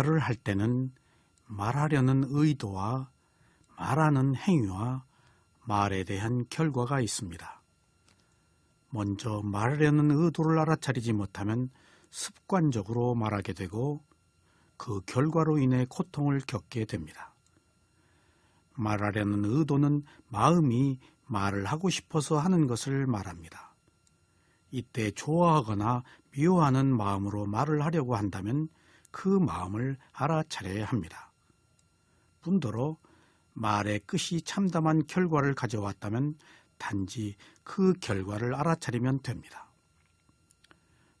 말을 할 때는 말하려는 의도와 말하는 행위와 말에 대한 결과가 있습니다. 먼저 말하려는 의도를 알아차리지 못하면 습관적으로 말하게 되고 그 결과로 인해 고통을 겪게 됩니다. 말하려는 의도는 마음이 말을 하고 싶어서 하는 것을 말합니다. 이때 좋아하거나 미워하는 마음으로 말을 하려고 한다면 그 마음을 알아차려야 합니다. 분더러 말의 끝이 참담한 결과를 가져왔다면 단지 그 결과를 알아차리면 됩니다.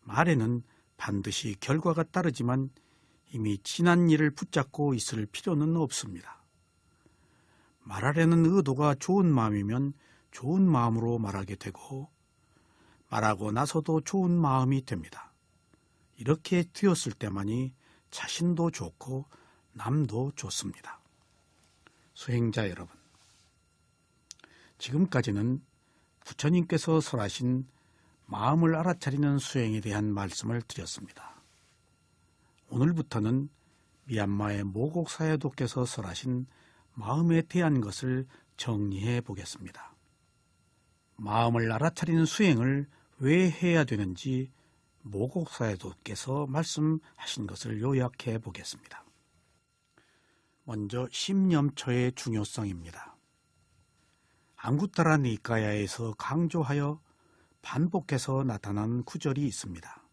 말에는 반드시 결과가 따르지만 이미 지난 일을 붙잡고 있을 필요는 없습니다. 말하려는 의도가 좋은 마음이면 좋은 마음으로 말하게 되고 말하고 나서도 좋은 마음이 됩니다. 이렇게 되었을 때만이 자신도 좋고 남도 좋습니다. 수행자 여러분, 지금까지는 부처님께서 설하신 마음을 알아차리는 수행에 대한 말씀을 드렸습니다. 오늘부터는 미얀마의 모곡사야도께서 설하신 마음에 대한 것을 정리해 보겠습니다. 마음을 알아차리는 수행을 왜 해야 되는지 모곡사야도께서 말씀하신 것을 요약해 보겠습니다. 먼저 심념처의 중요성입니다. 앙구타라 니까야에서 강조하여 반복해서 나타난 구절이 있습니다.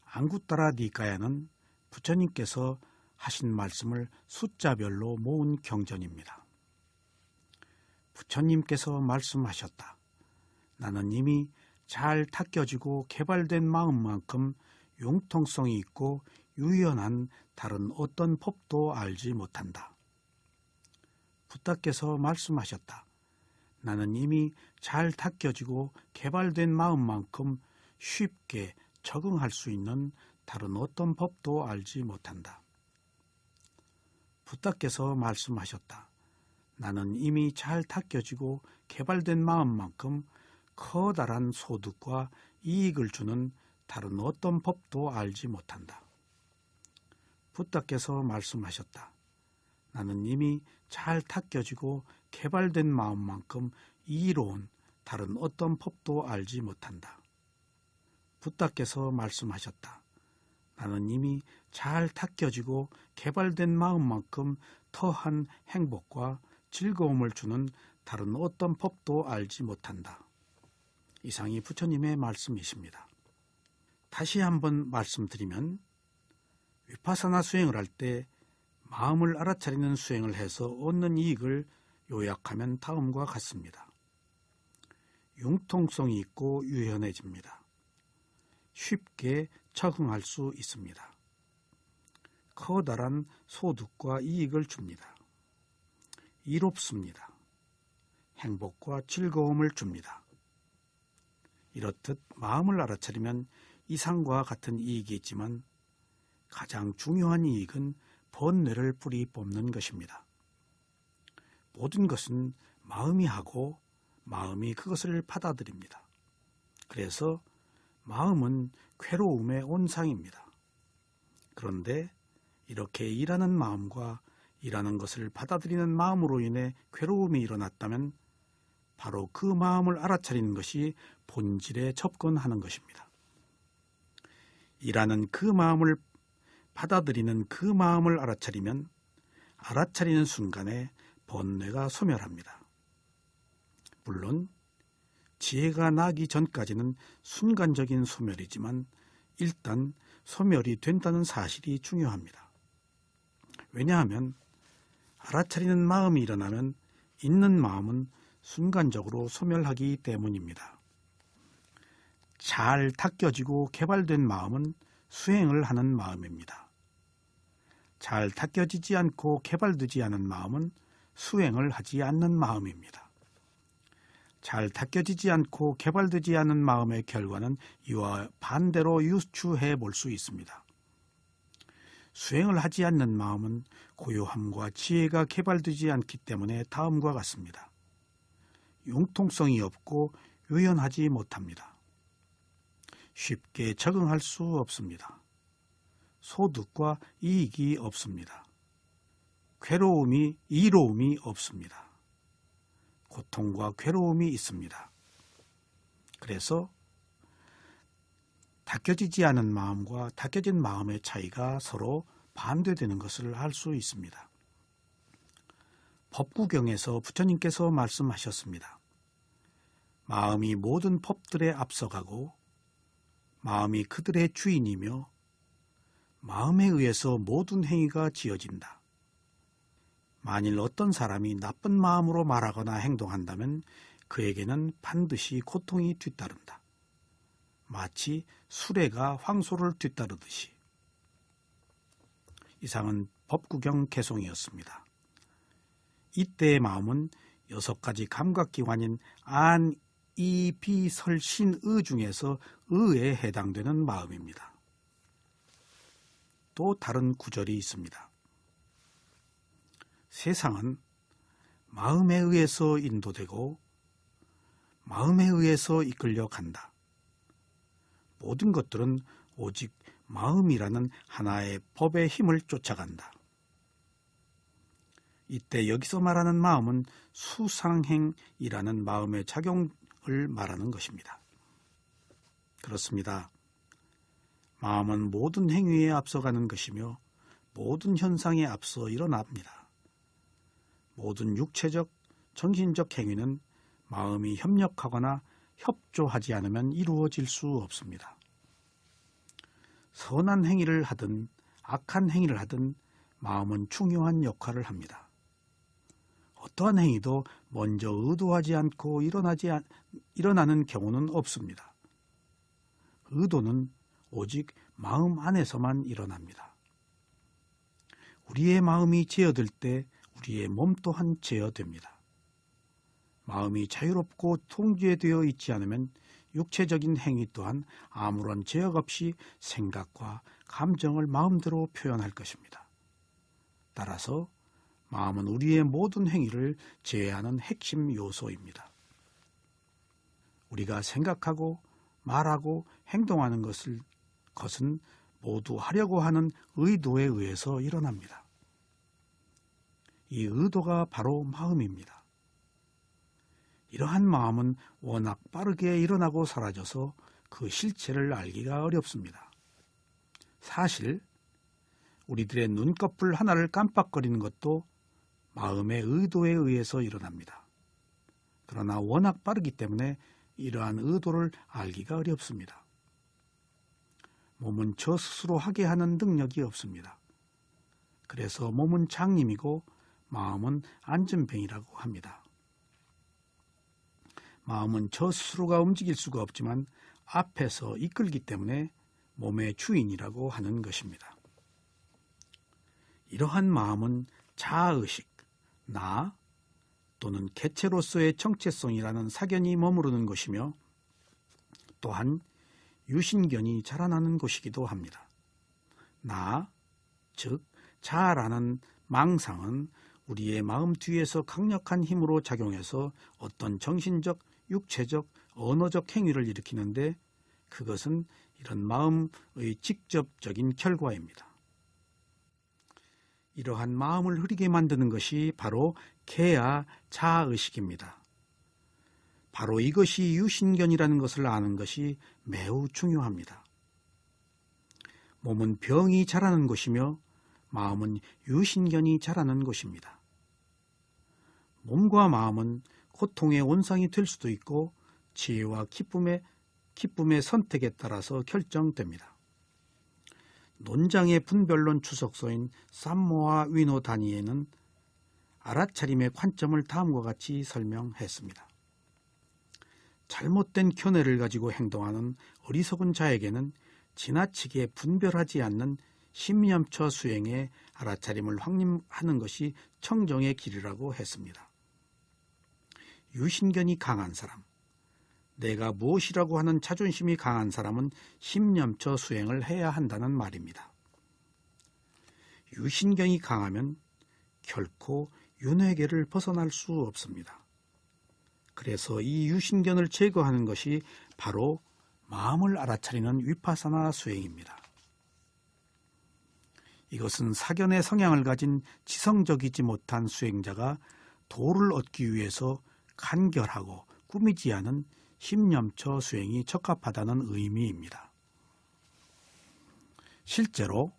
앙구타라 니까야는 부처님께서 하신 말씀을 숫자별로 모은 경전입니다. 부처님께서 말씀하셨다. 나는 이미 잘 닦여지고 개발된 마음만큼 융통성이 있고 유연한 다른 어떤 법도 알지 못한다. 붓다께서 말씀하셨다. 나는 이미 잘 닦여지고 개발된 마음만큼 쉽게 적응할 수 있는 다른 어떤 법도 알지 못한다. 붓다께서 말씀하셨다. 나는 이미 잘 닦여지고 개발된 마음만큼 커다란 소득과 이익을 주는 다른 어떤 법도 알지 못한다. 붓다께서 말씀하셨다. 나는 이미 잘 닦여지고 개발된 마음만큼 이로운 다른 어떤 법도 알지 못한다. 붓다께서 말씀하셨다. 나는 이미 잘 닦여지고 개발된 마음만큼 더한 행복과 즐거움을 주는 다른 어떤 법도 알지 못한다. 이상이 부처님의 말씀이십니다. 다시 한번 말씀드리면 위파사나 수행을 할 때 마음을 알아차리는 수행을 해서 얻는 이익을 요약하면 다음과 같습니다. 융통성이 있고 유연해집니다. 쉽게 적응할 수 있습니다. 커다란 소득과 이익을 줍니다. 이롭습니다. 행복과 즐거움을 줍니다. 이렇듯 마음을 알아차리면 이상과 같은 이익이 있지만 가장 중요한 이익은 번뇌를 뿌리 뽑는 것입니다. 모든 것은 마음이 하고 마음이 그것을 받아들입니다. 그래서 마음은 괴로움의 온상입니다. 그런데 이렇게 일하는 마음과 일하는 것을 받아들이는 마음으로 인해 괴로움이 일어났다면 바로 그 마음을 알아차리는 것이 본질에 접근하는 것입니다. 일하는 그 마음을 받아들이는 그 마음을 알아차리면 알아차리는 순간에 번뇌가 소멸합니다. 물론 지혜가 나기 전까지는 순간적인 소멸이지만 일단 소멸이 된다는 사실이 중요합니다. 왜냐하면 알아차리는 마음이 일어나면 있는 마음은 순간적으로 소멸하기 때문입니다. 잘 닦여지고 개발된 마음은 수행을 하는 마음입니다. 잘 닦여지지 않고 개발되지 않은 마음은 수행을 하지 않는 마음입니다. 잘 닦여지지 않고 개발되지 않은 마음의 결과는 이와 반대로 유추해 볼 수 있습니다. 수행을 하지 않는 마음은 고요함과 지혜가 개발되지 않기 때문에 다음과 같습니다. 융통성이 없고 유연하지 못합니다. 쉽게 적응할 수 없습니다. 소득과 이익이 없습니다. 괴로움이, 이로움이 없습니다. 고통과 괴로움이 있습니다. 그래서 닦여지지 않은 마음과 닦여진 마음의 차이가 서로 반대되는 것을 알 수 있습니다. 법구경에서 부처님께서 말씀하셨습니다. 마음이 모든 법들에 앞서가고 마음이 그들의 주인이며 마음에 의해서 모든 행위가 지어진다. 만일 어떤 사람이 나쁜 마음으로 말하거나 행동한다면 그에게는 반드시 고통이 뒤따른다. 마치 수레가 황소를 뒤따르듯이. 이상은 법구경 개송이었습니다. 이때의 마음은 6가지 감각기관인 안, 이, 비, 설, 신, 의 중에서 의에 해당되는 마음입니다. 또 다른 구절이 있습니다. 세상은 마음에 의해서 인도되고 마음에 의해서 이끌려 간다. 모든 것들은 오직 마음이라는 하나의 법의 힘을 쫓아간다. 이때 여기서 말하는 마음은 수상행이라는 마음의 작용을 말하는 것입니다. 그렇습니다. 마음은 모든 행위에 앞서가는 것이며 모든 현상에 앞서 일어납니다. 모든 육체적, 정신적 행위는 마음이 협력하거나 협조하지 않으면 이루어질 수 없습니다. 선한 행위를 하든 악한 행위를 하든 마음은 중요한 역할을 합니다. 어떠한 행위도 먼저 의도하지 않고 일어나는 경우는 없습니다. 의도는 오직 마음 안에서만 일어납니다. 우리의 마음이 제어될 때 우리의 몸 또한 제어됩니다. 마음이 자유롭고 통제되어 있지 않으면 육체적인 행위 또한 아무런 제약 없이 생각과 감정을 마음대로 표현할 것입니다. 따라서 마음은 우리의 모든 행위를 제어하는 핵심 요소입니다. 우리가 생각하고 말하고 행동하는 것은 모두 하려고 하는 의도에 의해서 일어납니다. 이 의도가 바로 마음입니다. 이러한 마음은 워낙 빠르게 일어나고 사라져서 그 실체를 알기가 어렵습니다. 사실 우리들의 눈꺼풀 하나를 깜빡거리는 것도 마음의 의도에 의해서 일어납니다. 그러나 워낙 빠르기 때문에 이러한 의도를 알기가 어렵습니다. 몸은 저 스스로 하게 하는 능력이 없습니다. 그래서 몸은 장님이고 마음은 안전뱅이라고 합니다. 마음은 저 스스로가 움직일 수가 없지만 앞에서 이끌기 때문에 몸의 주인이라고 하는 것입니다. 이러한 마음은 자아의식, 나 또는 개체로서의 정체성이라는 사견이 머무르는 것이며 또한 유신견이 자라나는 곳이기도 합니다. 나, 즉 자아라는 망상은 우리의 마음 뒤에서 강력한 힘으로 작용해서 어떤 정신적, 육체적, 언어적 행위를 일으키는데 그것은 이런 마음의 직접적인 결과입니다. 이러한 마음을 흐리게 만드는 것이 바로 개야 자아의식입니다. 바로 이것이 유신견이라는 것을 아는 것이 매우 중요합니다. 몸은 병이 자라는 곳이며 마음은 유신견이 자라는 곳입니다. 몸과 마음은 고통의 온상이 될 수도 있고 지혜와 기쁨의 선택에 따라서 결정됩니다. 논장의 분별론 추석서인 삼모아 위노 다니에는 알아차림의 관점을 다음과 같이 설명했습니다. 잘못된 견해를 가지고 행동하는 어리석은 자에게는 지나치게 분별하지 않는 심념처 수행에 알아차림을 확립하는 것이 청정의 길이라고 했습니다. 유신견이 강한 사람, 내가 무엇이라고 하는 자존심이 강한 사람은 심념처 수행을 해야 한다는 말입니다. 유신견이 강하면 결코 윤회계를 벗어날 수 없습니다. 그래서 이 유신견을 제거하는 것이 바로 마음을 알아차리는 위파사나 수행입니다. 이것은 사견의 성향을 가진 지성적이지 못한 수행자가 도를 얻기 위해서 간결하고 꾸미지 않은 심념처 수행이 적합하다는 의미입니다. 실제로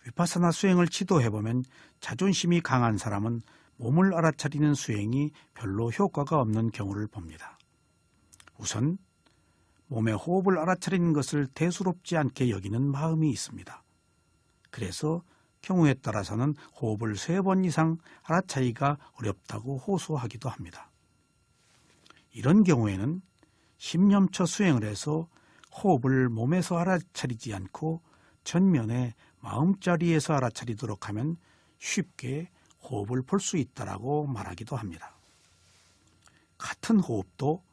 위파사나 수행을 지도해보면 자존심이 강한 사람은 몸을 알아차리는 수행이 별로 효과가 없는 경우를 봅니다. 우선 몸의 호흡을 알아차리는 것을 대수롭지 않게 여기는 마음이 있습니다. 그래서 경우에 따라서는 호흡을 3번 이상 알아차리기가 어렵다고 호소하기도 합니다. 이런 경우에는 심념처 수행을 해서 호흡을 몸에서 알아차리지 않고 전면에 마음자리에서 알아차리도록 하면 쉽게 호흡을 볼 수 있다라고 말하기도 합니다. 같은 호흡도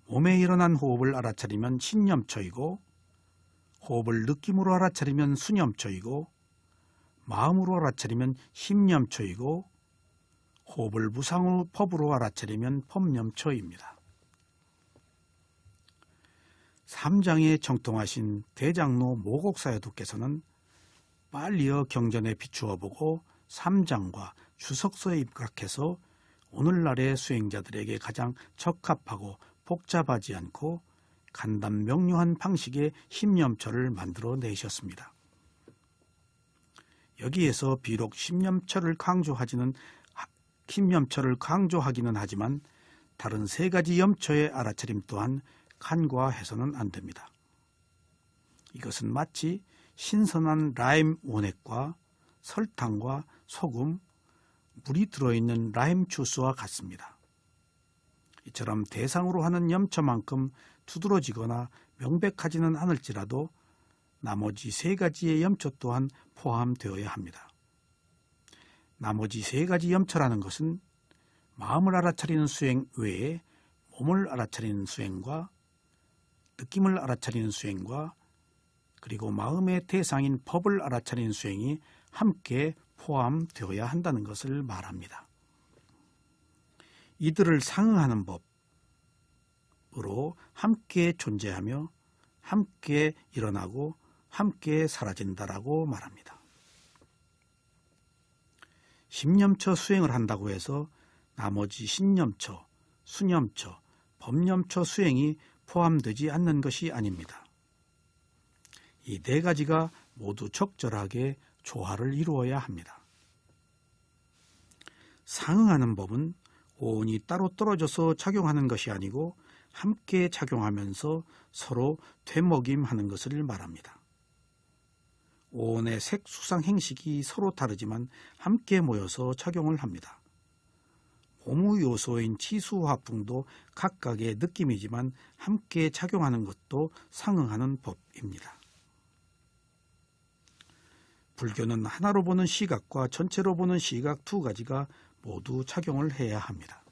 몸에 일어난 호흡을 알아차리면 신념처이고 호흡을 느낌으로 알아차리면 수념처이고 마음으로 알아차리면 심념처이고 호흡을 무상으로 법으로 알아차리면 법념처입니다. 삼장에 정통하신 대장로 모곡사여도께서는 빨리어 경전에 비추어 보고 삼장과 주석서에 입각해서 오늘날의 수행자들에게 가장 적합하고 복잡하지 않고 간단 명료한 방식의 심념처를 만들어 내셨습니다. 여기에서 비록 심념처를 강조하기는 하지만 다른 3가지 염처의 알아차림 또한 간과해서는 안 됩니다. 이것은 마치 신선한 라임 원액과 설탕과 소금, 물이 들어있는 라임 주스와 같습니다. 이처럼 대상으로 하는 염처만큼 두드러지거나 명백하지는 않을지라도 나머지 3가지의 염처 또한 포함되어야 합니다. 나머지 3가지 염처라는 것은 마음을 알아차리는 수행 외에 몸을 알아차리는 수행과 느낌을 알아차리는 수행과 그리고 마음의 대상인 법을 알아차리는 수행이 함께 포함되어야 한다는 것을 말합니다. 이들을 상응하는 법으로 함께 존재하며 함께 일어나고 함께 사라진다라고 말합니다. 심념처 수행을 한다고 해서 나머지 신념처, 수념처, 법념처 수행이 포함되지 않는 것이 아닙니다. 이 4가지가 모두 적절하게 조화를 이루어야 합니다. 상응하는 법은 오온이 따로 떨어져서 작용하는 것이 아니고 함께 작용하면서 서로 되먹임하는 것을 말합니다. 오온의 색, 수상, 행식이 서로 다르지만 함께 모여서 작용을 합니다. 고무 요소인 치수, 화풍도 각각의 느낌이지만 함께 작용하는 것도 상응하는 법입니다. 불교는 하나로 보는 시각과 전체로 보는 시각 2가지가 모두 작용을 해야 합니다.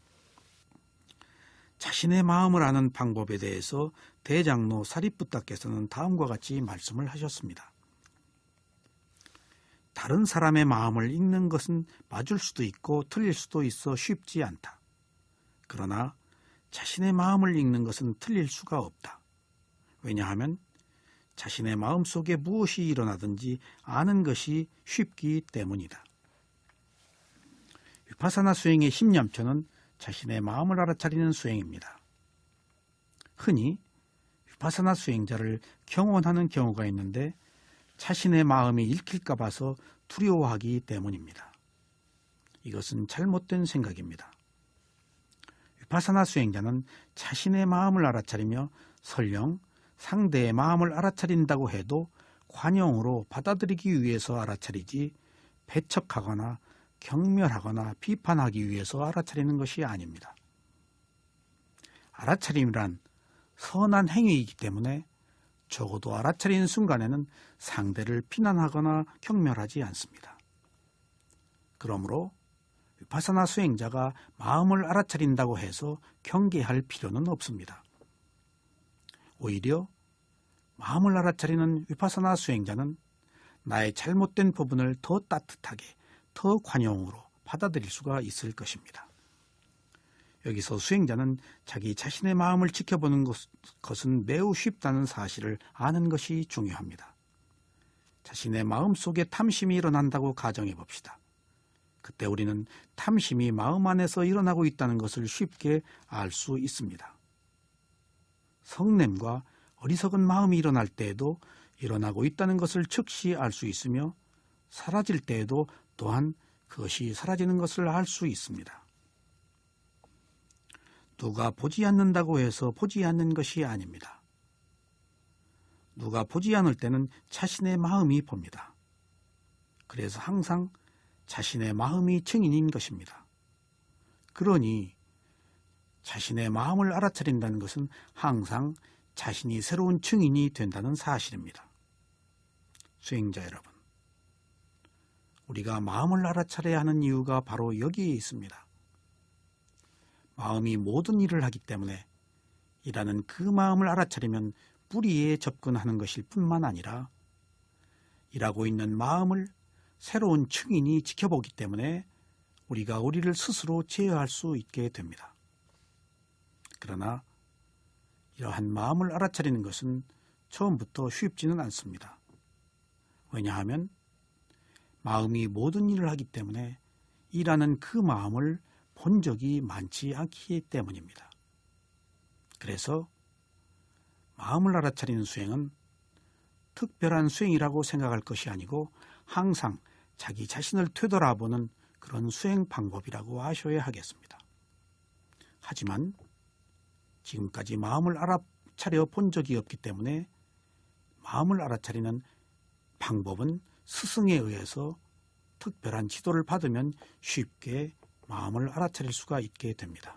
자신의 마음을 아는 방법에 대해서 대장로 사리푸타께서는 다음과 같이 말씀을 하셨습니다. 다른 사람의 마음을 읽는 것은 맞을 수도 있고 틀릴 수도 있어 쉽지 않다. 그러나 자신의 마음을 읽는 것은 틀릴 수가 없다. 왜냐하면 자신의 마음속에 무엇이 일어나든지 아는 것이 쉽기 때문이다. 위파사나 수행의 심념처는 자신의 마음을 알아차리는 수행입니다. 흔히 위파사나 수행자를 경원하는 경우가 있는데 자신의 마음이 읽힐까 봐서 두려워하기 때문입니다. 이것은 잘못된 생각입니다. 위파사나 수행자는 자신의 마음을 알아차리며 설령 상대의 마음을 알아차린다고 해도 관용으로 받아들이기 위해서 알아차리지 배척하거나 경멸하거나 비판하기 위해서 알아차리는 것이 아닙니다. 알아차림이란 선한 행위이기 때문에 적어도 알아차리는 순간에는 상대를 비난하거나 경멸하지 않습니다. 그러므로 위파사나 수행자가 마음을 알아차린다고 해서 경계할 필요는 없습니다. 오히려 마음을 알아차리는 위파사나 수행자는 나의 잘못된 부분을 더 따뜻하게, 더 관용으로 받아들일 수가 있을 것입니다. 여기서 수행자는 자기 자신의 마음을 지켜보는 것은 매우 쉽다는 사실을 아는 것이 중요합니다. 자신의 마음속에 탐심이 일어난다고 가정해 봅시다. 그때 우리는 탐심이 마음 안에서 일어나고 있다는 것을 쉽게 알 수 있습니다. 성냄과 어리석은 마음이 일어날 때에도 일어나고 있다는 것을 즉시 알 수 있으며 사라질 때에도 또한 그것이 사라지는 것을 알 수 있습니다. 누가 보지 않는다고 해서 보지 않는 것이 아닙니다. 누가 보지 않을 때는 자신의 마음이 봅니다. 그래서 항상 자신의 마음이 증인인 것입니다. 그러니 자신의 마음을 알아차린다는 것은 항상 자신이 새로운 증인이 된다는 사실입니다. 수행자 여러분, 우리가 마음을 알아차려야 하는 이유가 바로 여기에 있습니다. 마음이 모든 일을 하기 때문에 일하는 그 마음을 알아차리면 뿌리에 접근하는 것일 뿐만 아니라 일하고 있는 마음을 새로운 증인이 지켜보기 때문에 우리가 우리를 스스로 제어할 수 있게 됩니다. 그러나 이러한 마음을 알아차리는 것은 처음부터 쉽지는 않습니다. 왜냐하면 마음이 모든 일을 하기 때문에 일하는 그 마음을 본 적이 많지 않기 때문입니다. 그래서 마음을 알아차리는 수행은 특별한 수행이라고 생각할 것이 아니고 항상 자기 자신을 되돌아보는 그런 수행 방법이라고 아셔야 하겠습니다. 하지만 지금까지 마음을 알아차려 본 적이 없기 때문에 마음을 알아차리는 방법은 스승에 의해서 특별한 지도를 받으면 쉽게 마음을 알아차릴 수가 있게 됩니다.